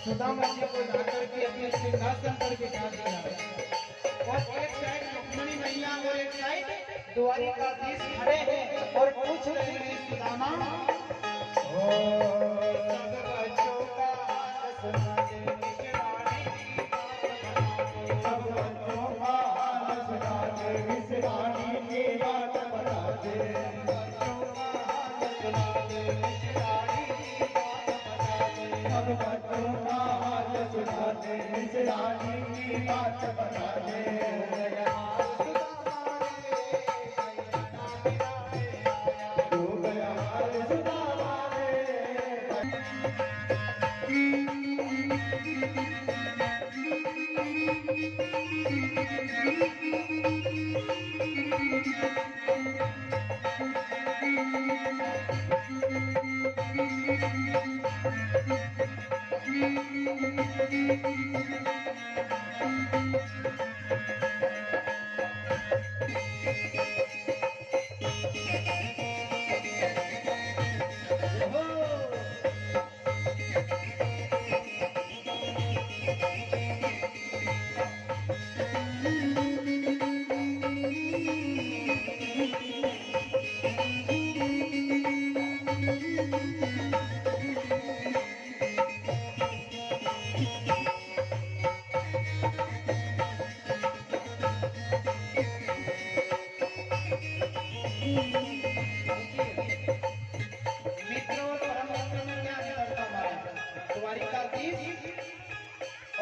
सुदामा जी को लाकर के अपने सिंहासन पर बिठा दिया और एक साइड रुक्मिणी मैया और एक साइड द्वारिकाधीश खड़े हैं और पूछ रहे हैं सुदामा ओ सब बच्चों का हाल सुना दे विश्रानी सब बच्चों का हाल सुना दे विश्रानी की बात बता दे बच्चों का हाल सुना दे विश्रानी की बात बता दे सब बच्चों का हाल सुना दे विश्रानी की बात बता दे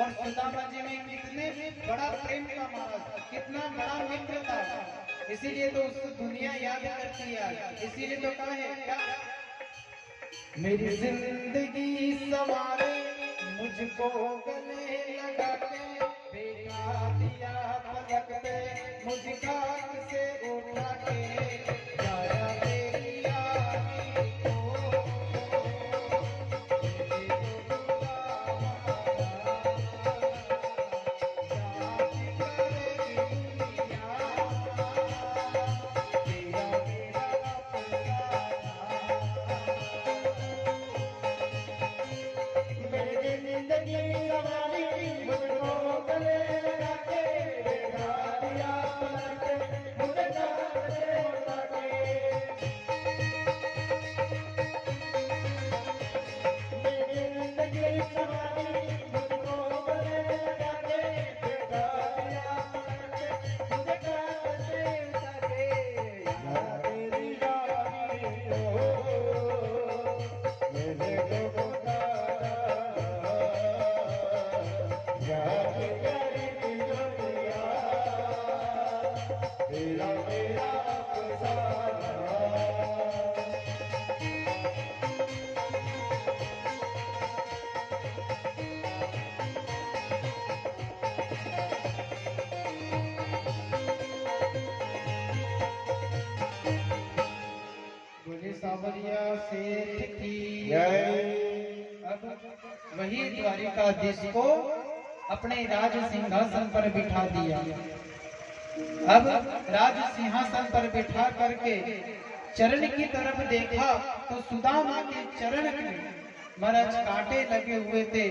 और सुदामा जी में कितने बड़ा प्रेम का महाराज, कितना बड़ा मित्र था, इसीलिए तो उसको दुनिया याद करती है। इसीलिए तो कहा है क्या, मेरी जिंदगी सवारे मुझको गले लगा के बेटा दिया पलक पे मुझका से उठा के जाया तेरी यारी को सेठ की अब वही द्वारिकाधीश को अपने राज सिंहासन पर बिठा दिया। अब राज सिंहासन पर बिठा करके चरण की तरफ देखा तो सुदामा के चरण में महाराज कांटे लगे हुए थे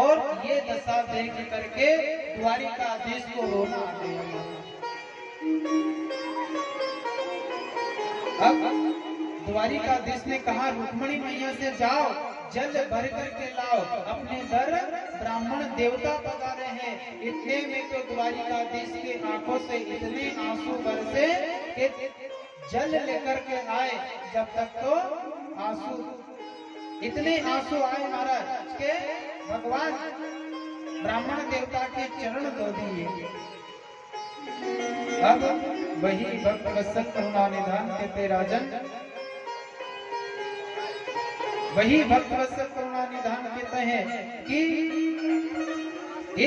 और ये दशा देख करके द्वारिकाधीश को रोना आ गया। अब द्वारिकाधीश ने कहा रुक्मिणी मैया से जाओ जल भर करके लाओ, अपने घर ब्राह्मण देवता पधारे हैं। इतने में तो द्वारिकाधीश के आंखों से इतने आंसू बरसे कि जल लेकर के आए, जब तक तो आंसू इतने आंसू आए महाराज के भगवान ब्राह्मण देवता के चरण धो दिए। अब वही भक्त वत्सल करुणा निधान कहते राजन, वही भक्त वत्सल करुणा निधान कहते हैं कि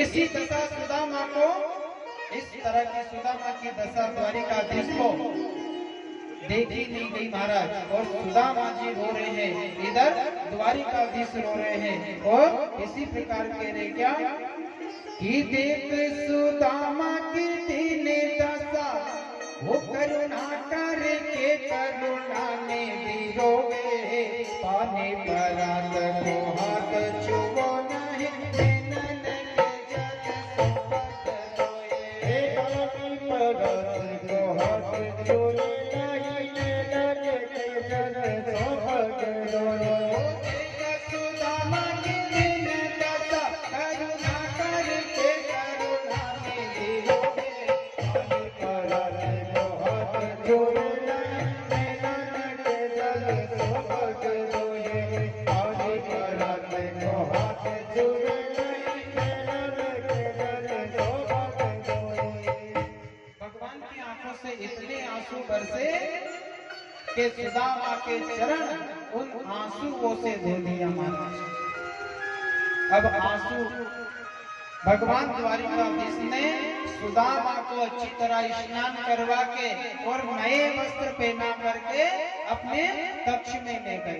ऐसी दशा सुदामा को, इस तरह की सुदामा की दशा द्वारिकाधीश को देखी नहीं गई महाराज। और सुदामा जी रो रहे हैं, इधर द्वारिकाधीश रो रहे हैं और इसी प्रकार कह रहे क्या कि देख सुदामा की दीन दशा वो करुणा करके करुणा ने दिरोगे पाने परात को हाथ छुओ नहीं भगवान की आंखों से इतने आंसू बरसे कि सुदामा के चरण उन आंसुओं से धो दिया महाराज। अब आंसू भगवान द्वारिकाधीश ने सुदामा को अच्छी तरह स्नान करवा के और नए वस्त्र पहना करके अपने कक्ष में ले गए,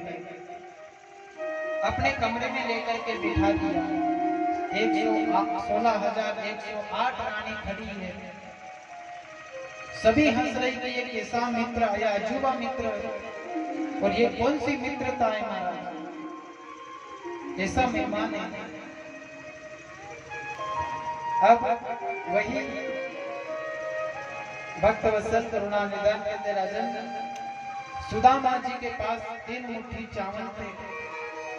अपने कमरे में लेकर के बिठा दिया। 16,108 रानी खड़ी है, सभी हंस रही कि ये कैसा मित्र आया, अजूबा मित्र, और ये कौन सी मित्रता है महाराज, ऐसा मेहमान है। अब वही भक्त वत्सल करुणा निधान कहते राजन, सुदामा जी के पास 3 मुट्ठी चावल थे।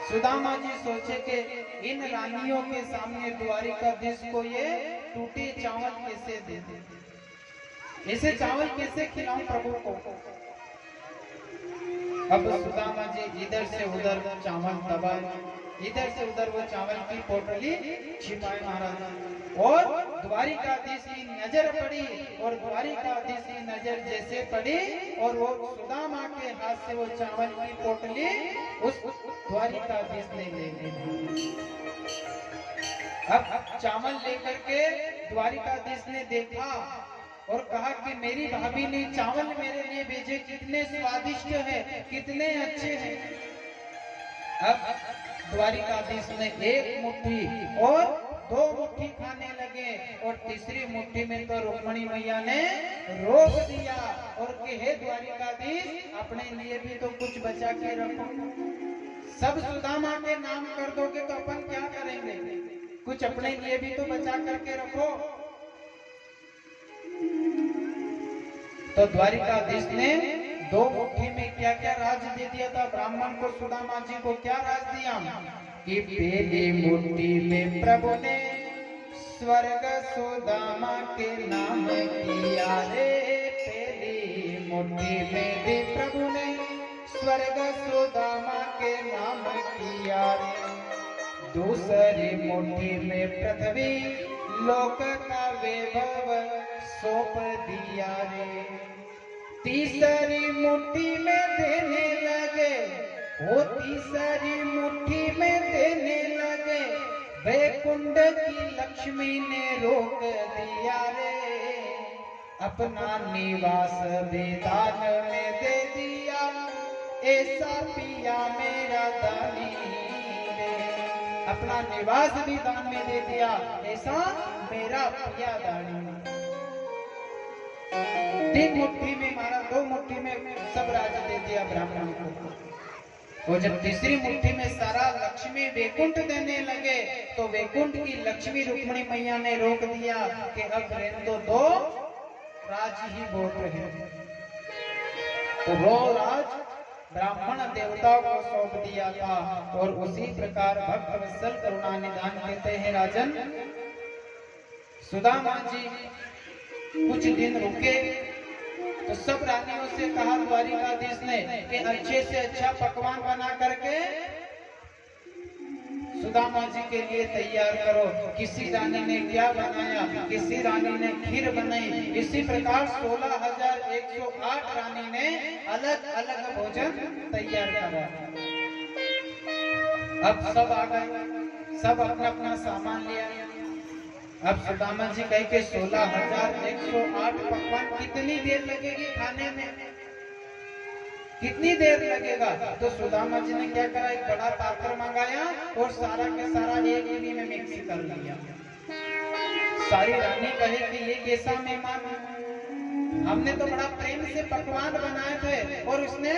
सुदामा जी सोचे कि इन रानियों के सामने द्वारिकाधीश को ये टूटे चावल कैसे दे दे, ऐसे चावल कैसे खिलाऊं प्रभु को। अब सुदामा जी इधर से उधर चावल दबाए, इधर से उधर वो चावल की पोटली छिपाए महाराज, और द्वारिकाधीश की नजर पड़ी, और द्वारिकाधीश की नजर जैसे पड़ी और वो सुदामा के हाथ से वो चावल की पोटली उस द्वारिकाधीश ने ले ली। अब चावल लेकर के द्वारिकाधीश ने देखा और कहा कि मेरी भाभी ने चावल मेरे लिए भेजे, कितने स्वादिष्ट है, कितने अच्छे हैं। अब द्वारिकाधीश ने 1 मुट्ठी और 2 मुट्ठी खाने लगे, और तीसरी मुट्ठी में तो रुक्मणी मैया ने रोक दिया और कि हे द्वारिकाधीश, अपने लिए भी तो कुछ बचा के रखो, सब सुदामा के नाम कर दोगे तो अपन क्या करेंगे, कुछ अपने लिए भी तो बचा करके रखो। तो द्वारिकाधीश ने 2 मुट्ठी में क्या क्या राज दे दिया था ब्राह्मण को, सुदामा जी को क्या राज दिया कि पहली मुट्ठी में प्रभु ने स्वर्ग सुदामा के नाम किया रे, पहली मुट्ठी में भी प्रभु ने स्वर्ग सुदामा के नाम किया रे, दूसरी मुट्ठी में पृथ्वी लोक का वैभव सौंप दिया रे, तीसरी मुट्ठी में देने लगे, वो तीसरी मुट्ठी में देने लगे, वैकुंठ की लक्ष्मी ने रोक दिया रे, अपना निवास बेदान में दे दिया, ऐसा पिया मेरा दानी रे, अपना निवास भी दान में दे दिया, ऐसा मेरा पिया दानी। 3 मुट्ठी में मारा, 2 मुट्ठी में सब राज दे दिया ब्राह्मण को, और जब तीसरी मुट्ठी में सारा लक्ष्मी वैकुंठ देने लगे तो वैकुंठ की लक्ष्मी रुक्मणी मैया ने रोक दिया कि अब रहने तो 2 राज ही बहुत रहे, तो वो राज ब्राह्मण देवताओं को सौंप दिया था। और उसी प्रकार भक्त वत्सल करुणा निधान कहते हैं राजन, सुदामा जी कुछ दिन रुके तो सब रानियों से कहा द्वारिकाधीश ने कि अच्छे से अच्छा पकवान बना करके सुदामा जी के लिए तैयार करो। किसी रानी ने क्या बनाया, किसी रानी ने खीर बनाई, इसी प्रकार 16,108 रानी ने अलग अलग भोजन तैयार करा। अब सब आ गए, सब अपना अपना सामान लिया। अब सुदामा जी कहे कि 16,108 पकवान कितनी देर लगेगी खाने में, कितनी देर लगेगा? तो सुदामा जी ने क्या करा, एक बड़ा पात्र मंगाया और सारा के सारा एक गिनी में मिक्स कर लिया। सारी रानी कहे कि ये कैसा मेहमान, हमने तो बड़ा प्रेम से पकवान बनाए थे और उसने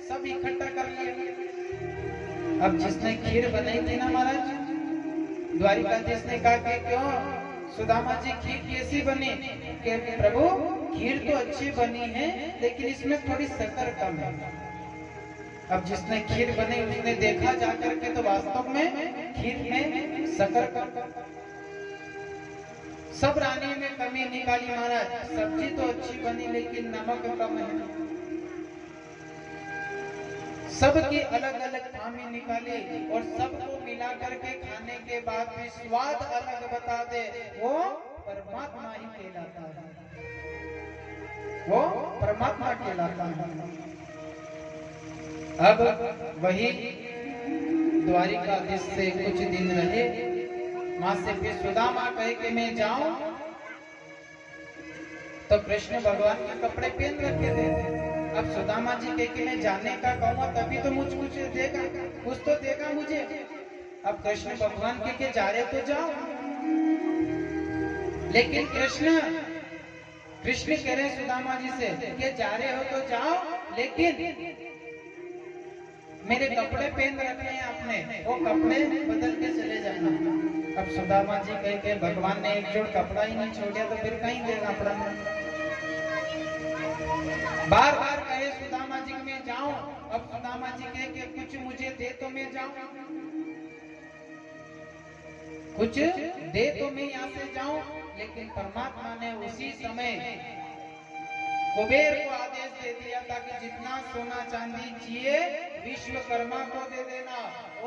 सब इकट्ठा कर लिया। अब जिसने खीर बनाई थी ना महाराज, द्वारिकाधीश ने कहा कि क्यों सुदामा जी खीर कैसी बनी? कि प्रभु खीर तो अच्छी बनी है लेकिन इसमें थोड़ी शक्कर कम है। अब जिसने खीर बनाई उसने देखा जाकर के तो वास्तव में खीर में शक्कर कम। सब रानी में कमी निकाली महाराज, सब्जी तो अच्छी बनी लेकिन नमक कम है। सबकी अलग अलग थामी निकाली और सबको मिला करके खाने के बाद भी स्वाद अलग बता दे, वो परमात्मा ही कहलाता है, वो परमात्मा कहलाता है। अब वही द्वारिकाधीश से कुछ दिन रहे, मां से फिर सुदामा कहे कि मैं जाऊं, तो कृष्ण भगवान के कपड़े पहन रखे थे। अब सुदामा जी कहे कि मैं जाने का कहूँगा तभी तो मुझ कुछ देगा, कुछ तो देगा मुझे। अब कृष्ण भगवान के जा रहे तो जाओ, लेकिन कृष्ण कह रहे सुदामा जी से कि जा रहे हो तो जाओ, लेकिन मेरे कपड़े पहन रखे हैं आपने, वो कपड़े बदल के चले जाना। अब सुदामा जी कहे कि भगवान ने एक जोड़ कपड़ा ही नहीं छोड़ा तो फिर कहीं देगा कपड़ा। बार बार कहे सुदामा जी मैं जाऊं, अब सुदामा जी कहे कि कुछ मुझे दे तो मैं जाऊं, कुछ दे तो मैं यहाँ से जाऊं। लेकिन परमात्मा ने उसी समय कुबेर को आदेश दे दिया था कि जितना सोना चांदी चाहिए विश्वकर्मा को दे देना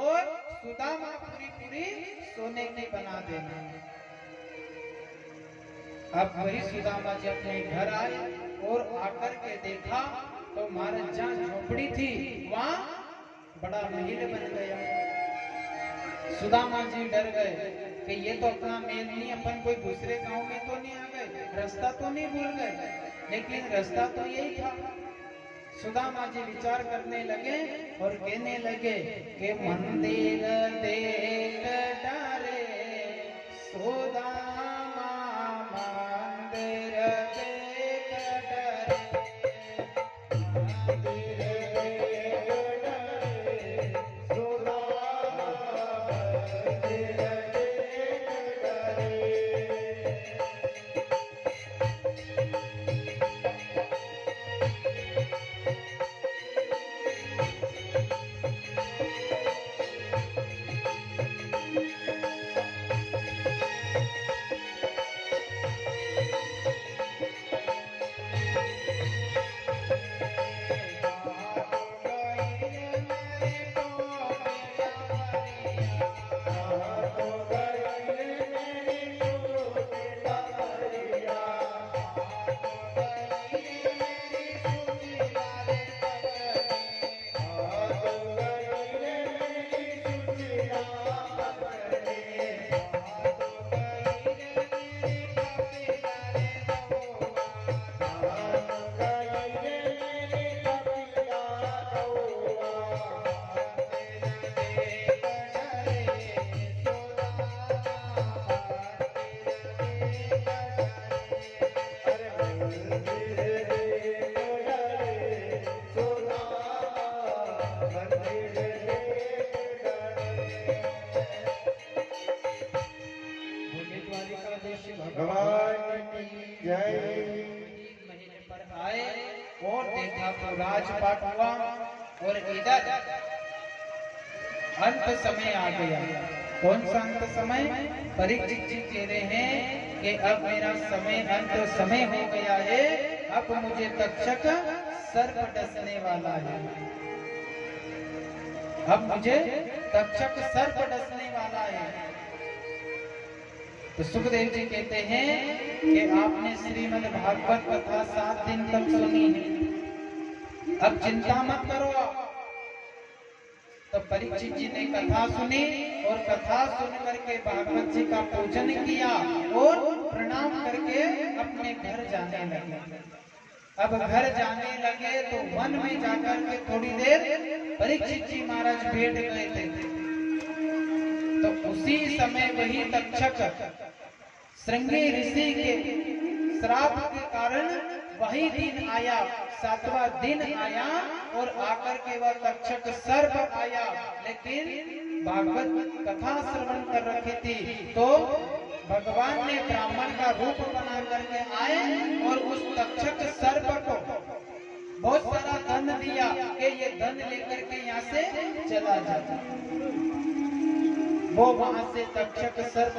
और सुदामा पूरी सोने की बना देना। अब वही सुदामा जी अपने घर आए और आकर के देखा तो महाराज जहाँ झोपड़ी थी वहाँ बड़ा महल बन गया। सुदामा जी डर गए कि ये तो अपना मेल नहीं, अपन कोई दूसरे गांव में तो नहीं आ गए, रास्ता तो नहीं भूल गए, लेकिन रास्ता तो यही था। सुदामा जी विचार करने लगे और कहने लगे कि मंदिर देख डरे सुदामा, मंदिर देख डरे, मंदिर देख डरे सुदामा, मंदिर देख डरे। राजपाट हुआ और इधर अंत समय आ गया। कौन सा अंत समय? परीक्षित जी कह रहे हैं कि अब मेरा समय अंत समय हो गया है, अब मुझे तक्षक सर्प डसने वाला है, अब मुझे तक्षक सर्प डसने वाला है। तो सुखदेव जी कहते हैं कि आपने श्रीमद् भागवत कथा 7 दिन तक सुनी है, अब चिंता मत करो। तो परीक्षित जी ने कथा सुनी और कथा सुन करके भागवत जी का पूजन किया और प्रणाम करके अपने घर जाने लगे। अब घर जाने लगे तो वन में जाकर के थोड़ी देर परीक्षित जी महाराज बैठ गए थे। तो उसी समय वही तक्षक श्रृंगी ऋषि के श्राप के कारण वही दिन आया, 7वां दिन आया और आकर के वह तक्षक सर्प आया। लेकिन भागवत कथा श्रवण कर रखी थी तो भगवान ने ब्राह्मण का रूप बना करके आए और उस तक्षक सर्प को बहुत सारा धन दिया कि ये धन लेकर के यहाँ से चला जाता। वो वहां से तक्षक सर्प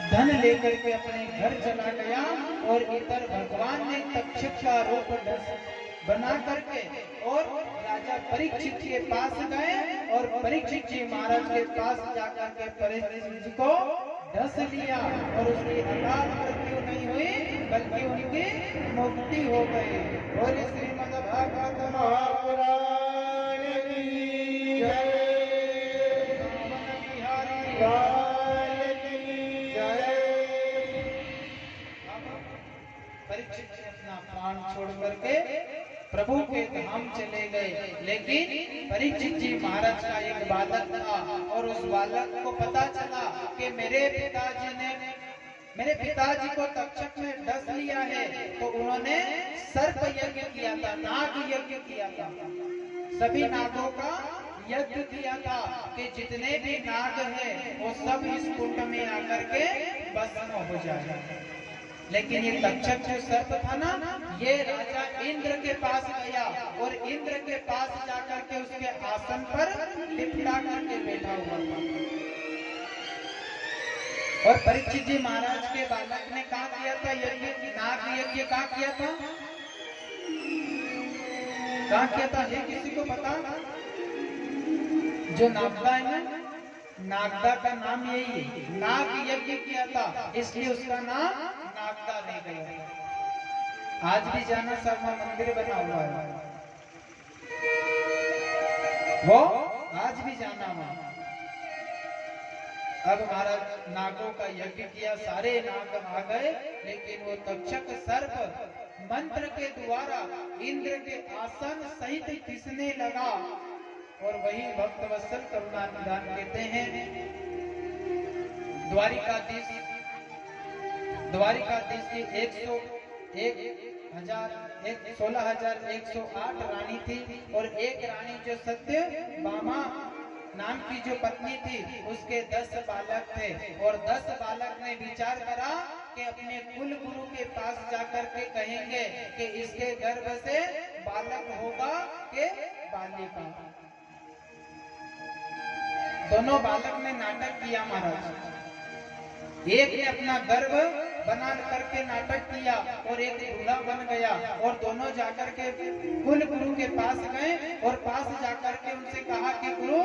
धन लेकर के अपने घर चला गया और इधर भगवान ने तक्षक का रूप बना करके और राजा परीक्षित के पास गए और परीक्षित जी महाराज के पास जाकर के परीक्षित जी को डस लिया और उसकी अकाल मृत्यु नहीं हुई बल्कि उनकी मुक्ति हो गई। और श्रीमद् भागवत महापुराण की जय। परीक्षित अपना प्राण छोड़ करके प्रभु के धाम चले गए। लेकिन परीक्षित जी महाराज का एक बालक था और उस बालक को पता चला कि मेरे पिताजी को तक्षक ने डस लिया है, तो उन्होंने सर्प यज्ञ किया था, नाग यज्ञ किया था, सभी नागों का यज्ञ किया था कि जितने भी नाग हैं वो सब इस कुंड में आकर के भस्म हो जाए। लेकिन ये तक्षक जो सर्प था ना, ये राजा इंद्र के पास गया और इंद्र के पास जाकर के उसके आसन पर लिपटा करके बैठा हुआ था। और परीक्षित जी महाराज के बालक ने कहा किया था यज्ञ, नाग यज्ञ कहा किया था, कहा किया था, ये किसी को पता? जो नागदा है ना, नागदा का नाम यही है, नाग यज्ञ किया था, इसलिए उसका नाम नागदा नहीं गया। आज भी जाना शर्मा मंदिर बना हुआ है, वो आज भी जाना वहां। अब महाराज नागों का यज्ञ किया, सारे नाग आ गए, लेकिन वो तक्षक सर्प मंत्र के द्वारा इंद्र के आसन सहित खिसने लगा। और वही भक्त वत्सल करुणा निधान कहते हैं, द्वारिकाधीश की 16,108 रानी थी और एक रानी जो सत्यभामा नाम की जो पत्नी थी उसके 10 बालक थे। और 10 बालक ने विचार करा कि अपने कुल गुरु के पास जाकर के कहेंगे कि इसके गर्भ से बालक होगा कि बालिका। दोनों बालक ने नाटक किया महाराज, एक ने अपना गर्भ बना करके नाटक किया और एक दूल्हा बन गया। और दोनों जाकर के कुल गुरु के पास गए और पास जाकर के उनसे कहा कि गुरु,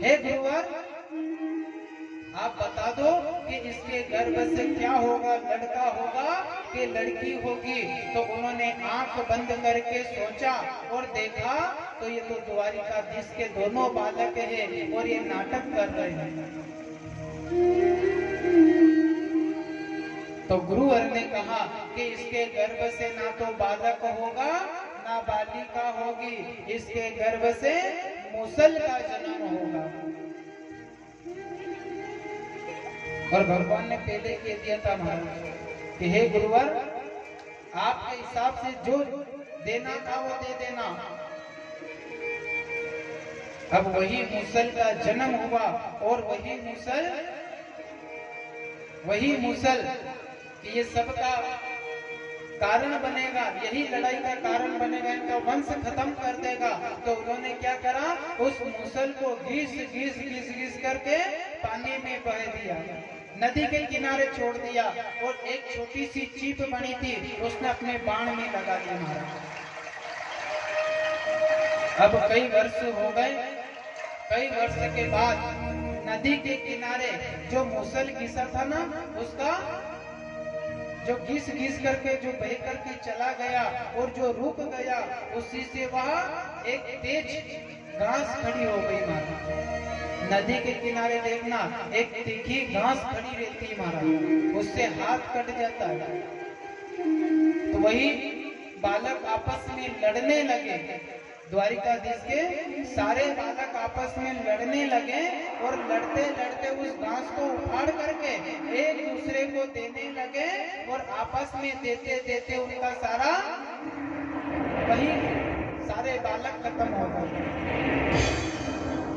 हे गुरुवर, आप बता दो कि इसके गर्भ से क्या होगा, लड़का होगा कि लड़की होगी। तो उन्होंने आंख बंद करके सोचा और देखा तो ये तो द्वारिकाधीश के दोनों बालक हैं और ये नाटक कर रहे हैं। तो गुरुवर ने कहा कि इसके गर्भ से ना तो बालक होगा ना बालिका होगी, इसके गर्भ से मूसल का जन्म होगा। और भगवान ने पहले कह दिया था महाराज कि हे गुरुवर, आपके हिसाब से जो देना था वो दे देना। अब वही मूसल का जन्म हुआ और वही मूसल ये सब का कारण बनेगा, यही लड़ाई का कारण बनेगा, इनका वंश खत्म कर देगा। तो उन्होंने क्या करा, उस मूसल को घिस करके पानी में बह दिया, नदी के किनारे छोड़ दिया और एक छोटी सी चीप बनी थी उसने अपने बाण में लगा दिया महाराज। अब कई वर्ष हो गए, कई वर्ष के बाद नदी के किनारे जो मूसल घिसा था ना, उसका जो घिस करके जो बह करके चला गया और जो रुक गया, उसी से वहां एक तेज घास खड़ी हो गई महाराज। नदी के किनारे देखना एक तीखी घास खड़ी रहती महाराज, उससे हाथ कट जाता है। तो वही बालक आपस में लड़ने लगे, द्वारिकाधीश के सारे बालक आपस में लड़ने लगे और लड़ते लड़ते उस घास को उखाड़ करके एक दूसरे को देने लगे और आपस में देते देते उनका सारा वही सारे बालक खत्म हो गए।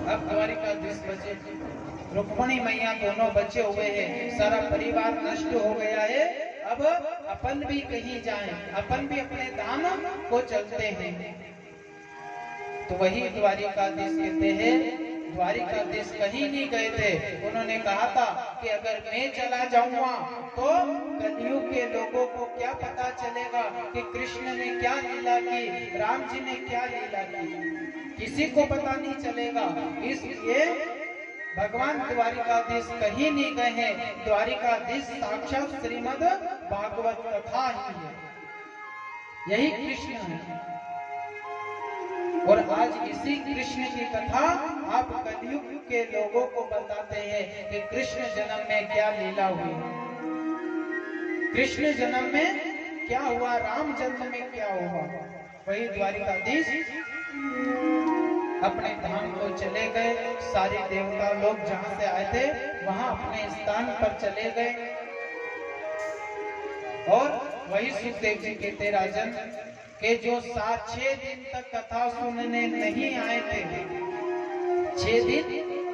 अब द्वारिकाधीश बचे, रुक्मणी मैया दोनों बचे हुए हैं, सारा परिवार नष्ट हो गया है। अब अपन भी कहीं जाएं, अपन भी अपने धाम को चलते हैं। तो वही द्वारिकाधीश कहते हैं द्वारिकाधीश कहीं नहीं गए थे। उन्होंने कहा था कि अगर मैं चला जाऊंगा तो कलयुग के लोगों को क्या पता चलेगा कि कृष्ण ने क्या लीला की, राम जी ने क्या लीला की, किसी को पता नहीं चलेगा। इसलिए भगवान द्वारिकाधीश कहीं नहीं गए हैं। द्वारिकाधीश साक्षात श्रीमद् भागवत कथा ही है, यही कृष्ण है। और आज इसी कृष्ण की कथा आप कलयुग के लोगों को बताते हैं कि कृष्ण जन्म में क्या लीला हुई, कृष्ण जन्म में क्या हुआ, राम जन्म में क्या हुआ। वही द्वारिकाधीश अपने धाम को चले गए। सारे देवता लोग जहां से आए थे वहां अपने स्थान पर चले गए। और वही सुखदेव जी कहते राजन के जो 6 दिन तक कथा सुनने नहीं आए थे, 6 दिन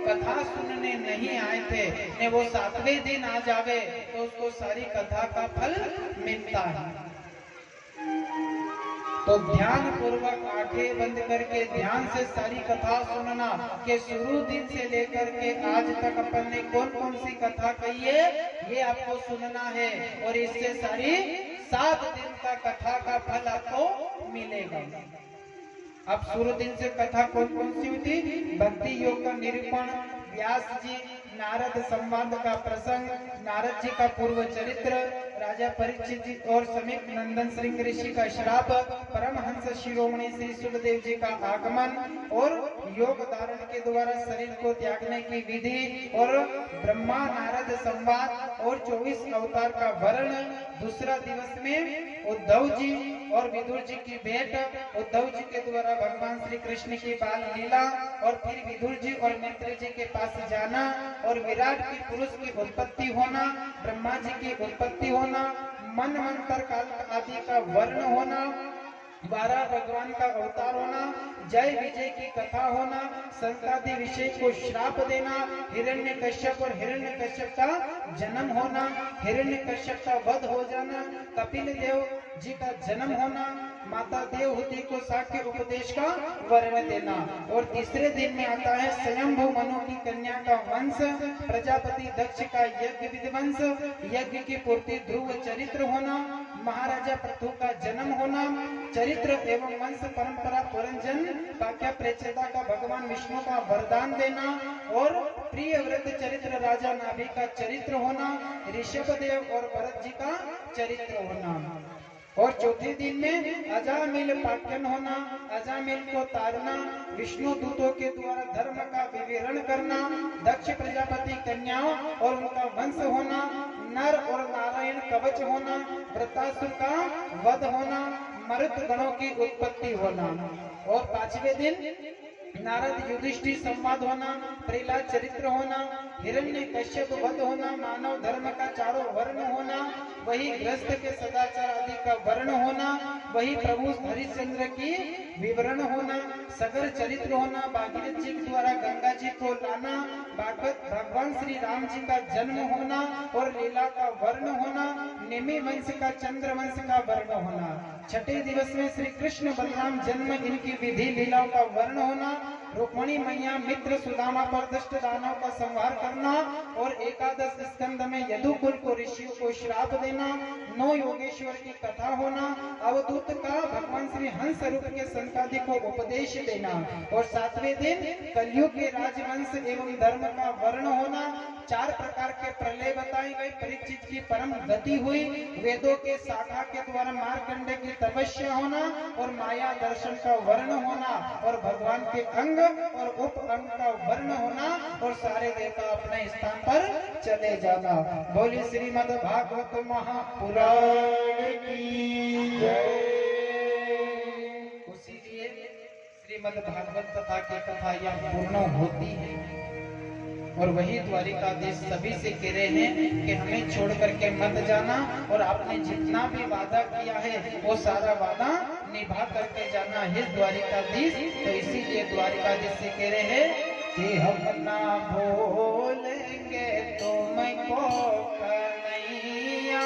कथा सुनने नहीं आए थे, ने वो 7वें दिन आ जावे तो उसको सारी कथा का फल मिलता है। तो ध्यान पूर्वक आंखें बंद करके ध्यान से सारी कथा सुनना कि शुरू दिन से लेकर के आज तक अपन ने कौन कौन सी कथा कही है, ये आपको सुनना है। और इससे सारी 7 दिन का कथा का फल आपको मिलेगा। अब शुरू दिन से कथा कौन कौन सी हुई थी? भक्ति योग का निरूपण, व्यास जी, नारद संवाद का प्रसंग, नारद जी का पूर्व चरित्र, राजा परीक्षित जी और समीप नंदन श्रृंग ऋषि का श्राप, परमहंस शिरोमणि श्री सुखदेव जी का आगमन और योग धारण के द्वारा शरीर को त्यागने की विधि और ब्रह्मा नारद संवाद और 24 अवतार का वर्णन। दूसरा दिवस में उद्धव जी और विदुर जी की भेंट, उद्धव जी के द्वारा भगवान श्री कृष्ण की बाल लीला और फिर विदुर जी और मित्र जी के पास जाना और विराट की पुरुष की उत्पत्ति होना, ब्रह्मा जी की उत्पत्ति होना, मनवंतर काल आदि का वर्ण होना, 12 भगवान का अवतार होना, जय विजय की कथा होना, संतादि विषय को श्राप देना, हिरण्यकश्यप और हिरण्यकश्यप का जन्म होना, हिरण्यकश्यप का वध हो जाना, कपिल देव जी का जन्म होना, माता देवहूति को शाक्य उपदेश का वर्ण देना। और तीसरे दिन में आता है स्वयंभू मनु की कन्या का वंश, प्रजापति दक्ष का यज्ञ विध्वंस, यज्ञ की पूर्ति ध्रुव चरित्र होना, महाराजा पृथु का जन्म होना, चरित्र एवं वंश परंपरा पुरंजन वाक्य प्रेचेता का भगवान विष्णु का वरदान देना और प्रिय व्रत चरित्र राजा नाभि का चरित्र होना, ऋषभ देव और भरत जी का चरित्र होना। और चौथे दिन में अजामिल पाठ्यन होना, अजामिल को तारना, विष्णु दूतों के द्वारा धर्म का विवरण करना, दक्ष प्रजापति कन्याओं और उनका वंश होना, नर और नारायण कवच होना, वृत्तासुर का वध होना, मरुत गणों की उत्पत्ति होना। और 5वें दिन नारद युधिष्ठिर संवाद होना, प्रहलाद चरित्र होना, हिरण्य कश्यप वध होना, मानव धर्म का चारों वर्ण होना, वही ग्रस्त के सदाचार आदि का वर्ण होना, वही प्रभु हरिश्चंद्र की विवरण होना, सगर चरित्र होना, भागीरथ जी के द्वारा गंगा जी को लाना, भागवत भगवान श्री राम जी का जन्म होना और लीला का वर्ण होना, निमि वंश का चंद्र वंश का वर्ण होना। 6ठे दिवस में श्री कृष्ण बलराम जन्म इनकी विधि लीलाओं का वर्ण होना, रुक्मणी मैया मित्र सुदामा पर दुष्ट दानव का संहार करना और एकादश स्कंद में यदुकुल को ऋषियों को श्राप देना, 9 योगेश्वर की कथा होना, अवधूत का भगवान श्री हंस रूप के संतादि को उपदेश देना। और 7वें दिन कलयुग के राजवंश एवं धर्म का वर्ण होना, 4 प्रकार के प्रलय बताए गए, परीक्षित की परम गति हुई, वेदों के शाखा के द्वारा मार्कंडे की तपस्या होना और माया दर्शन का वर्ण होना और भगवान के अंग और उप अंग का वर्ण होना और सारे देवता अपने स्थान पर चले जाना। बोली श्रीमद् भागवत महापुराण की जय। उसीलिए श्रीमद् भागवत कथा की कथा यह पूर्ण होती है। और वही द्वारिकाधीश सभी से कह रहे हैं कि हमें छोड़ करके मत जाना और आपने जितना भी वादा किया है वो सारा वादा निभा करके जाना है द्वारिकाधीश। तो इसीलिए द्वारिकाधीश से कह रहे हैं कि हम ना भूलेंगे तुमको कन्हैया,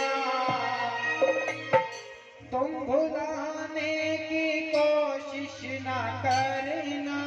तुम भुलाने की कोशिश ना करना।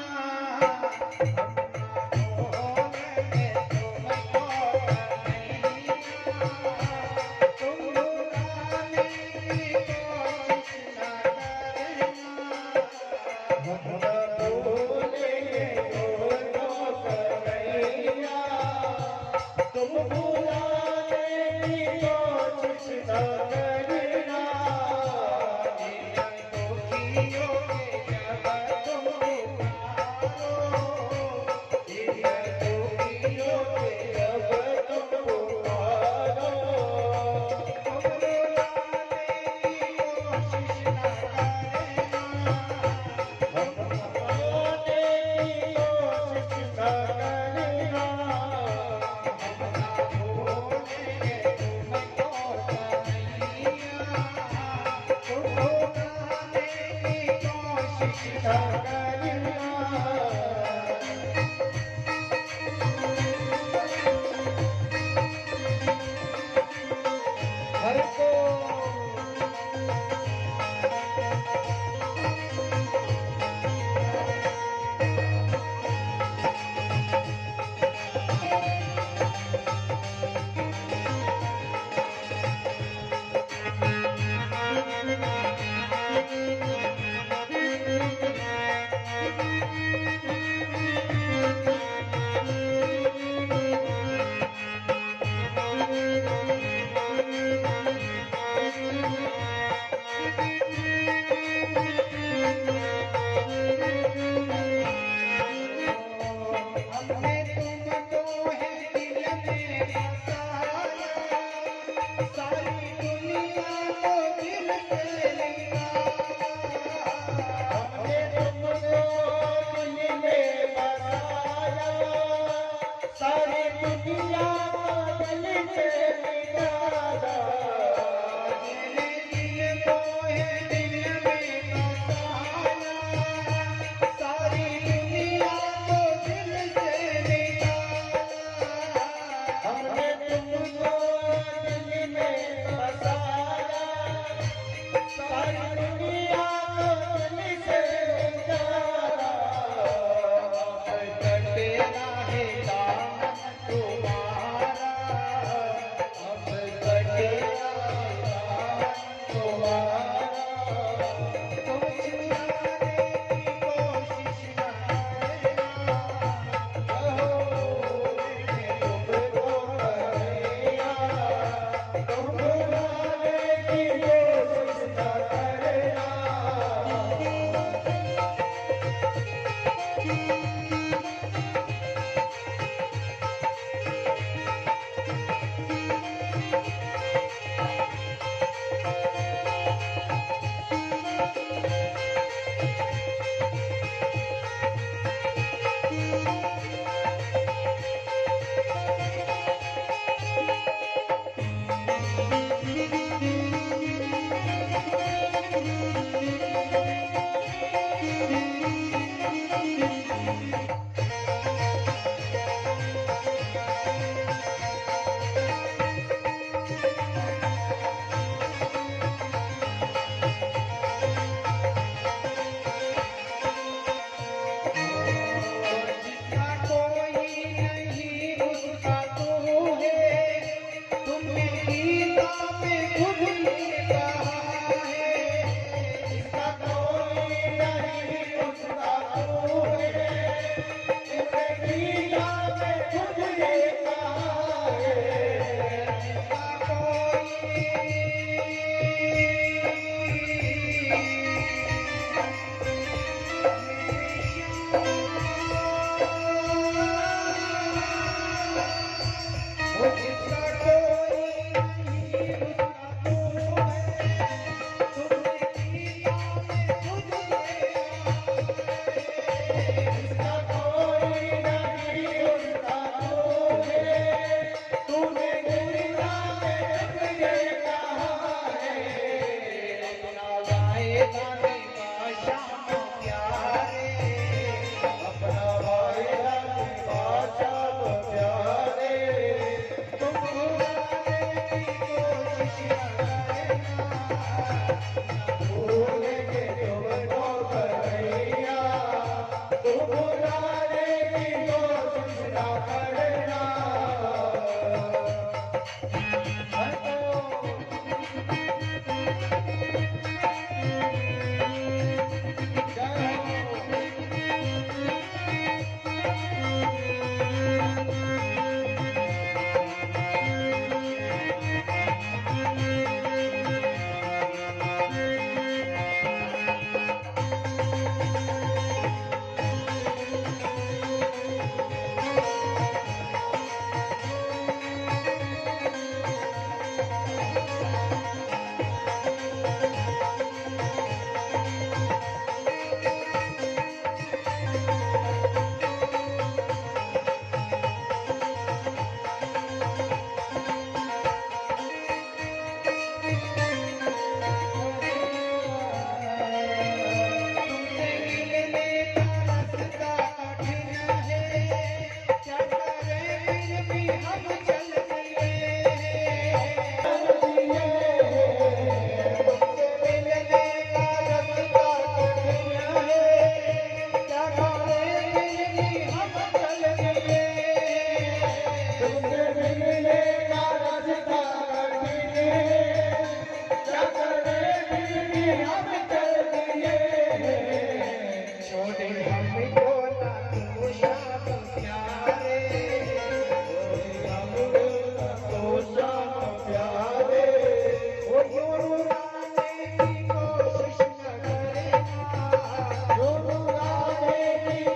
सारी दुनिया को दिल से